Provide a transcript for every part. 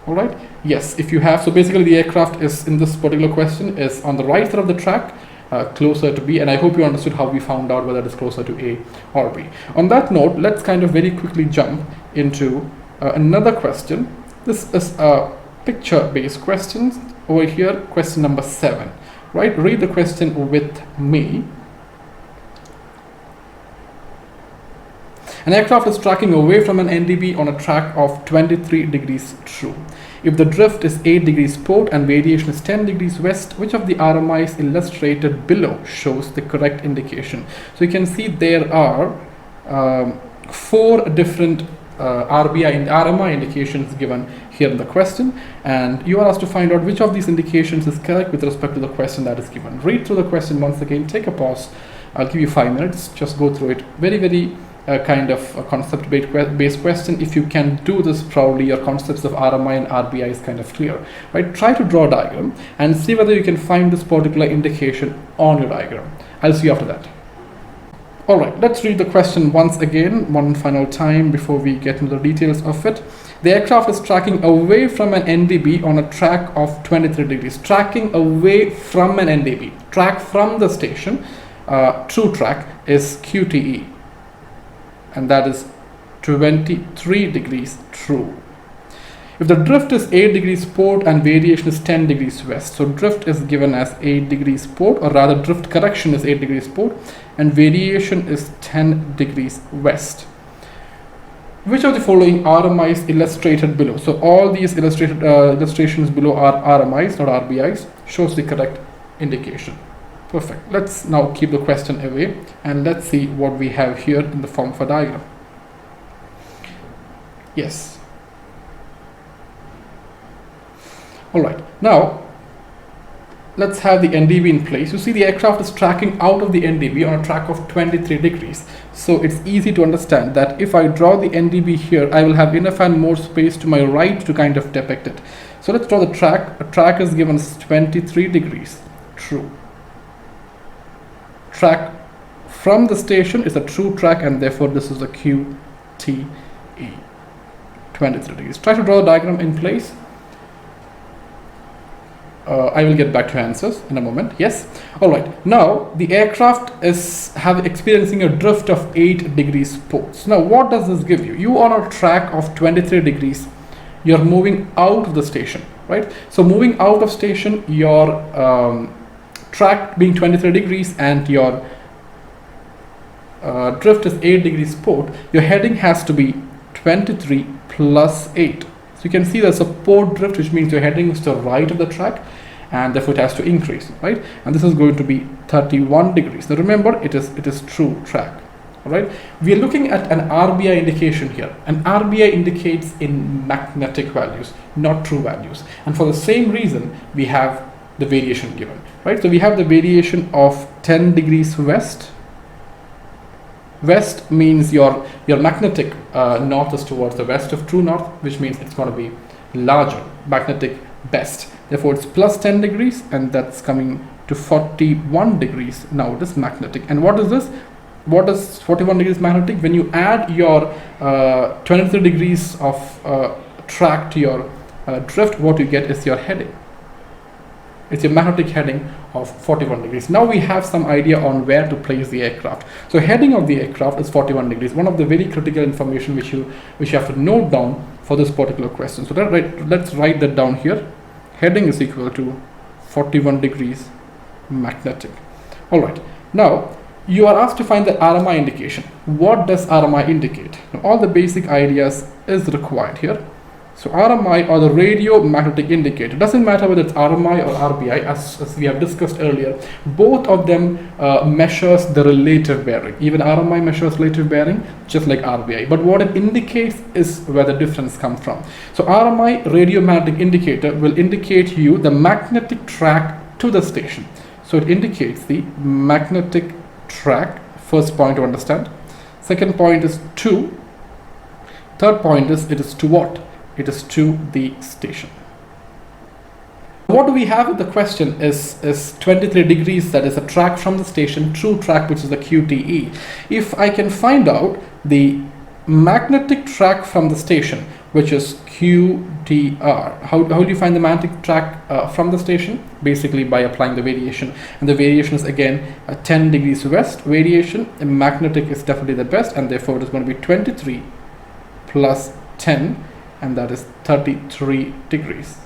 All right. Yes, if you have, so basically the aircraft is in this particular question is on the right side of the track, closer to B, and I hope you understood how we found out whether it is closer to A or B. On that note, let's kind of very quickly jump into another question. This is a picture-based question over here, question number 7. Right, read the question with me. An aircraft is tracking away from an NDB on a track of 23 degrees true. If the drift is 8 degrees port and variation is 10 degrees west, which of the RMIs illustrated below shows the correct indication? So you can see there are 4 different RBI and RMI indications given here in the question, and you are asked to find out which of these indications is correct with respect to the question that is given. Read through the question once again, take a pause. I'll give you 5 minutes, just go through it. Very kind of a concept-based question. If you can do this proudly, your concepts of RMI and RBI is kind of clear, right? Try to draw a diagram and see whether you can find this particular indication on your diagram. I'll see you after that. All right, let's read the question once again, one final time before we get into the details of it. The aircraft is tracking away from an NDB on a track of 23 degrees. Tracking away from an NDB. Track from the station, true track is QTE. And that is 23 degrees true. If the drift is 8 degrees port and variation is 10 degrees west, so drift is given as 8 degrees port, or rather drift correction is 8 degrees port and variation is 10 degrees west. Which of the following RMIs illustrated below? So all these illustrations below are RMIs, not RBIs, shows the correct indication. Perfect. Let's now keep the question away and let's see what we have here in the form of a diagram. Yes. All right. Now, let's have the NDB in place. You see the aircraft is tracking out of the NDB on a track of 23 degrees. So it's easy to understand that if I draw the NDB here, I will have enough and more space to my right to kind of depict it. So let's draw the track. A track is given as 23 degrees true. Track from the station is a true track, and therefore this is a QTE, 23 degrees. Try to draw a diagram in place. I will get back to answers in a moment. Yes. All right. Now the aircraft is experiencing a drift of 8 degrees port. Now what does this give you? You are on a track of 23 degrees. You're moving out of the station, right? So moving out of station, your track being 23 degrees and your drift is 8 degrees port, your heading has to be 23 plus 8. So you can see there's a port drift, which means your heading is to the right of the track, and therefore it has to increase, right? And this is going to be 31 degrees. Now remember, it is true track. All right, we are looking at an RBI indication here. An RBI indicates in magnetic values, not true values, and for the same reason we have the variation given, right? So we have the variation of 10 degrees west. West means your magnetic north is towards the west of true north, which means it's going to be larger, magnetic best. Therefore it's plus 10 degrees, and that's coming to 41 degrees. Now it is magnetic. And what is this? What is 41 degrees magnetic? When you add your 23 degrees of track to your drift, what you get is your heading. It's a magnetic heading of 41 degrees. Now we have some idea on where to place the aircraft. So heading of the aircraft is 41 degrees. One of the very critical information which you have to note down for this particular question. So let's write that down here. Heading is equal to 41 degrees magnetic. All right. Now you are asked to find the RMI indication. What does RMI indicate? Now, all the basic ideas is required here. So RMI, or the radio magnetic indicator, doesn't matter whether it's RMI or RBI, as we have discussed earlier. Both of them measures the relative bearing. Even RMI measures relative bearing just like RBI, but what it indicates is where the difference comes from. So RMI, radio magnetic indicator, will indicate you the magnetic track to the station. So it indicates the magnetic track. First point to understand. Second point is to. Third point is it is to what? It is to the station. What do we have in the question is 23 degrees, that is a track from the station, true track, which is the QTE. If I can find out the magnetic track from the station, which is QDR. How do you find the magnetic track from the station? Basically by applying the variation, and the variation is again 10 degrees west variation. Magnetic is definitely the best, and therefore it is going to be 23 plus 10, and that is 33 degrees.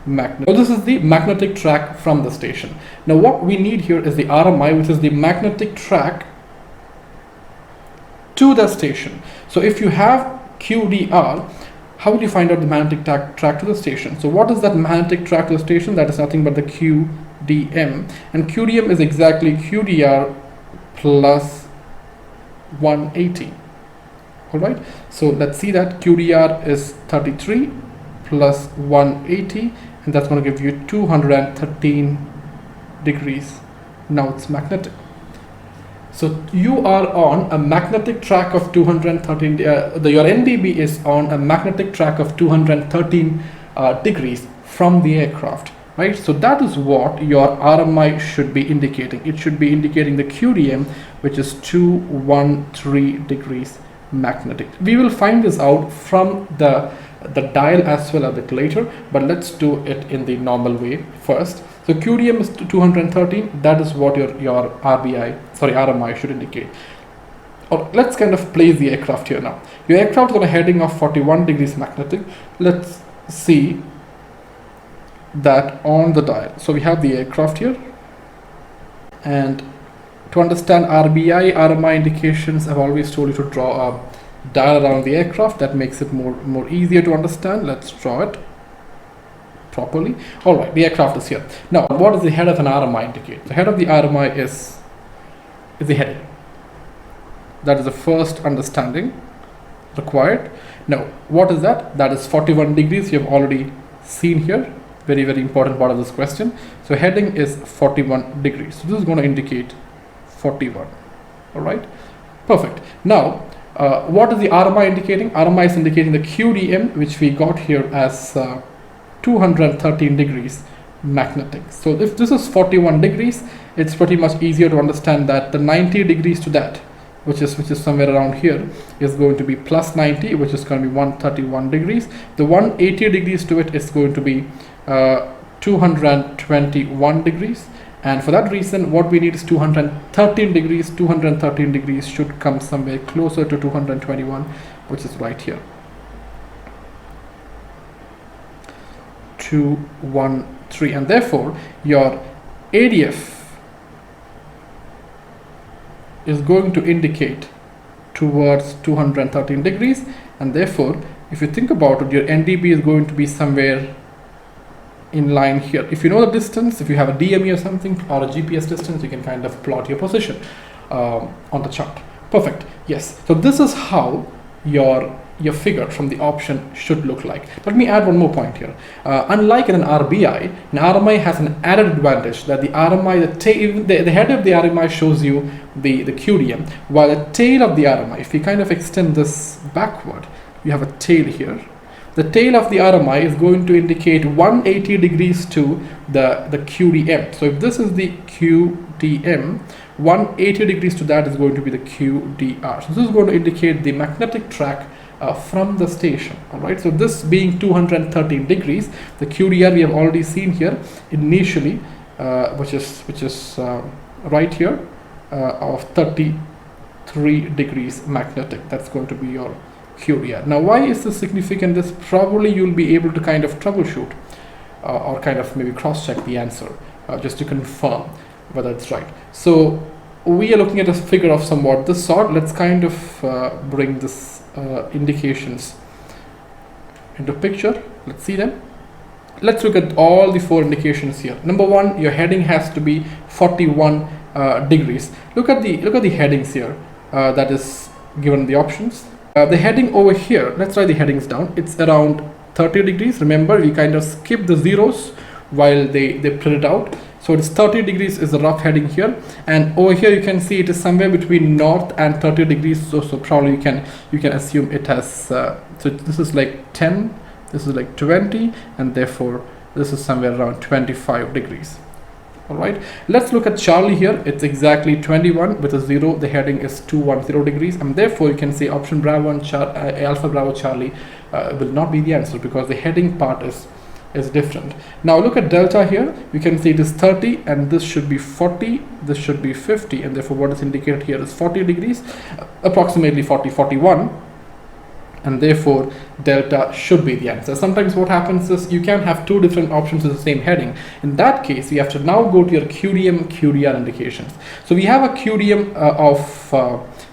So this is the magnetic track from the station. Now what we need here is the RMI, which is the magnetic track to the station. So if you have QDR, how would you find out the magnetic track to the station? So what is that magnetic track to the station? That is nothing but the QDM, and QDM is exactly QDR plus 180. All right, so let's see that QDR is 33 plus 180, and that's going to give you 213 degrees. Now it's magnetic. So you are on a magnetic track of 213, your NDB is on a magnetic track of 213 degrees from the aircraft, right? So that is what your RMI should be indicating. It should be indicating the QDM, which is 213 degrees magnetic. We will find this out from the dial as well a bit later, but let's do it in the normal way first. So QDM is 213. That is what your RMI should indicate. Or let's kind of place the aircraft here now. Your aircraft is on a heading of 41 degrees magnetic. Let's see that on the dial. So we have the aircraft here, and to understand RMI indications, I've always told you to draw a dial around the aircraft. That makes it more easier to understand. Let's draw it properly. All right, the aircraft is here. Now, what does the head of an RMI indicate? The head of the RMI is the heading. That is the first understanding required. Now, what is that? That is 41 degrees. You have already seen here. Very, very important part of this question. So heading is 41 degrees. So this is going to indicate 41. All right, perfect. Now, what is the RMI indicating? RMI is indicating the QDM, which we got here as 213 degrees magnetic. So if this is 41 degrees, it's pretty much easier to understand that the 90 degrees to that, which is somewhere around here, is going to be plus 90, which is going to be 131 degrees. The 180 degrees to it is going to be 221 degrees. And for that reason, what we need is 213 degrees. 213 degrees should come somewhere closer to 221, which is right here. 213, and therefore your ADF is going to indicate towards 213 degrees, and therefore if you think about it, your NDB is going to be somewhere in line here. If you know the distance, if you have a DME or something, or a GPS distance, you can kind of plot your position on the chart. Perfect. Yes, so this is how your figure from the option should look like. Let me add one more point here. Unlike in an RBI, an RMI has an added advantage that the RMI, the head of the RMI shows you the QDM, while the tail of the RMI, if we kind of extend this backward, you have a tail here. The tail of the RMI is going to indicate 180 degrees to the QDM. So if this is the QDM, 180 degrees to that is going to be the QDR. So this is going to indicate the magnetic track from the station. All right, so this being 213 degrees, the QDR we have already seen here initially, which is right here, of 33 degrees magnetic. That's going to be your QDR. Now, why is this significant? This probably you'll be able to kind of troubleshoot or kind of maybe cross-check the answer just to confirm whether it's right. So we are looking at a figure of somewhat this sort. Let's kind of bring this indications into picture. Let's see them. Let's look at all the four indications here. Number one, your heading has to be 41 degrees. Look at the headings here that is given the options. The heading over here, let's write the headings down. It's around 30 degrees. Remember, we kind of skip the zeros while they print it out. So it's 30 degrees is the rough heading here, and over here you can see it is somewhere between north and 30 degrees. So probably you can assume it has. So this is like 10, this is like 20, and therefore this is somewhere around 25 degrees. All right, let's look at Charlie here. It's exactly 21 with a 0. The heading is 210 degrees, and therefore you can say option Bravo and Alpha Bravo Charlie will not be the answer because the heading part is different. Now look at Delta here. You can see it is 30 and this should be 40, this should be 50, and therefore what is indicated here is 40 degrees, approximately 40, 41. And therefore Delta should be the answer. Sometimes what happens is you can have two different options with the same heading. In that case, you have to now go to your QDM, QDR indications. So we have a QDM of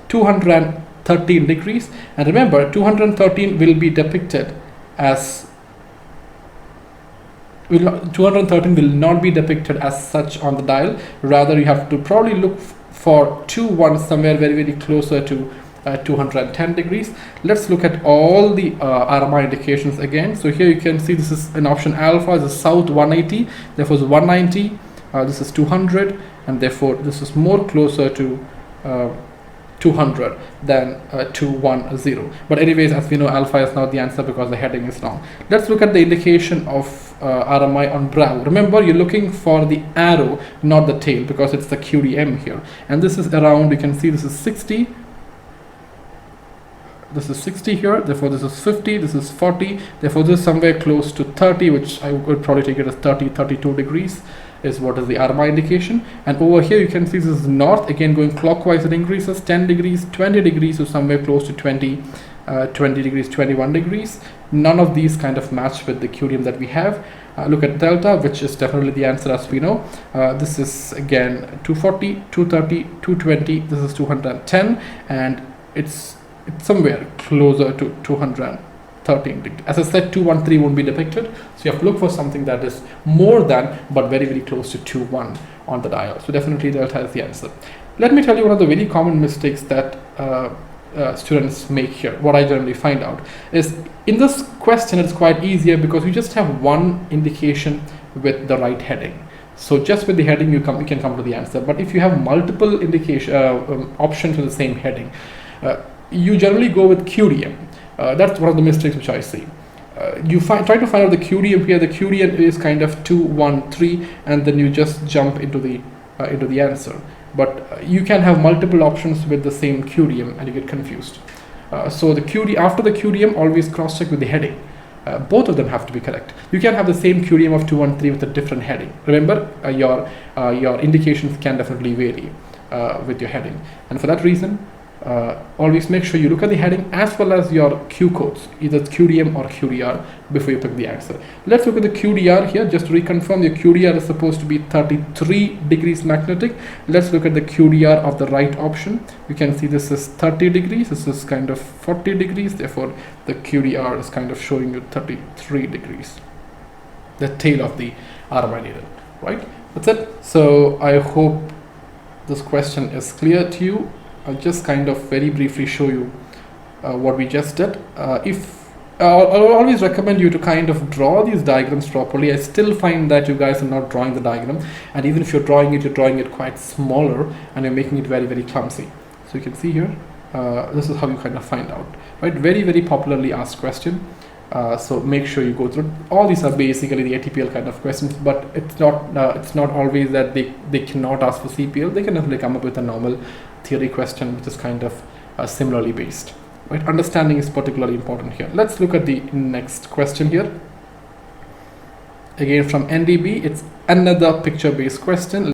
213 degrees, and remember 213 will be depicted as 213 will not be depicted as such on the dial. Rather, you have to probably look for 21 somewhere very closer to 210 degrees. Let's look at all the RMI indications again. So here you can see this is an option Alpha is a south 180, therefore is 190, this is 200, and therefore this is more closer to 200 than 210. But anyways, as we know, Alpha is not the answer because the heading is wrong. Let's look at the indication of RMI on Bravo. Remember, you're looking for the arrow, not the tail, because it's the QDM here, and this is around, you can see this is 60, this is 60 here, therefore this is 50, this is 40, therefore this is somewhere close to 30, which I would probably take it as 32 degrees is what is the RMI indication. And over here you can see this is north, again going clockwise, it increases 10 degrees, 20 degrees, so somewhere close to 20 degrees, 21 degrees. None of these kind of match with the QDM that we have. Look at Delta, which is definitely the answer as we know. This is again 240, 230, 220, this is 210, and it's somewhere closer to 213 degrees. As I said, 213 won't be depicted, so you have to look for something that is more than but very close to 21 on the dial. So definitely Delta is the answer. Let me tell you one of the very common mistakes that students make here. What I generally find out is in this question it's quite easier because you just have one indication with the right heading. So just with the heading you can come to the answer. But if you have multiple indication options with the same heading, you generally go with QDM. That's one of the mistakes which I see. You try to find out the QDM here. The QDM is kind of 213, and then you just jump into the answer. But you can have multiple options with the same QDM, and you get confused. So after the QDM, always cross-check with the heading. Both of them have to be correct. You can have the same QDM of 213 with a different heading. Remember, your indications can definitely vary with your heading, and for that reason, always make sure you look at the heading as well as your Q codes, either QDM or QDR, before you pick the answer. Let's look at the QDR here. Just to reconfirm, your QDR is supposed to be 33 degrees magnetic. Let's look at the QDR of the right option. You can see this is 30 degrees, this is kind of 40 degrees, therefore the QDR is kind of showing you 33 degrees, the tail of the RMI needle, right? That's it. So I hope this question is clear to you. I'll just kind of very briefly show you what we just did. I'll always recommend you to kind of draw these diagrams properly. I still find that you guys are not drawing the diagram, and even if you're drawing it quite smaller, and you're making it very clumsy. So you can see here, this is how you kind of find out, right? Very popularly asked question. So make sure you go through. All these are basically the ATPL kind of questions, but it's not always that they cannot ask for CPL. They can definitely come up with a normal theory question which is kind of similarly based, right? Understanding is particularly important here. Let's look at the next question here. Again from NDB, it's another picture based question.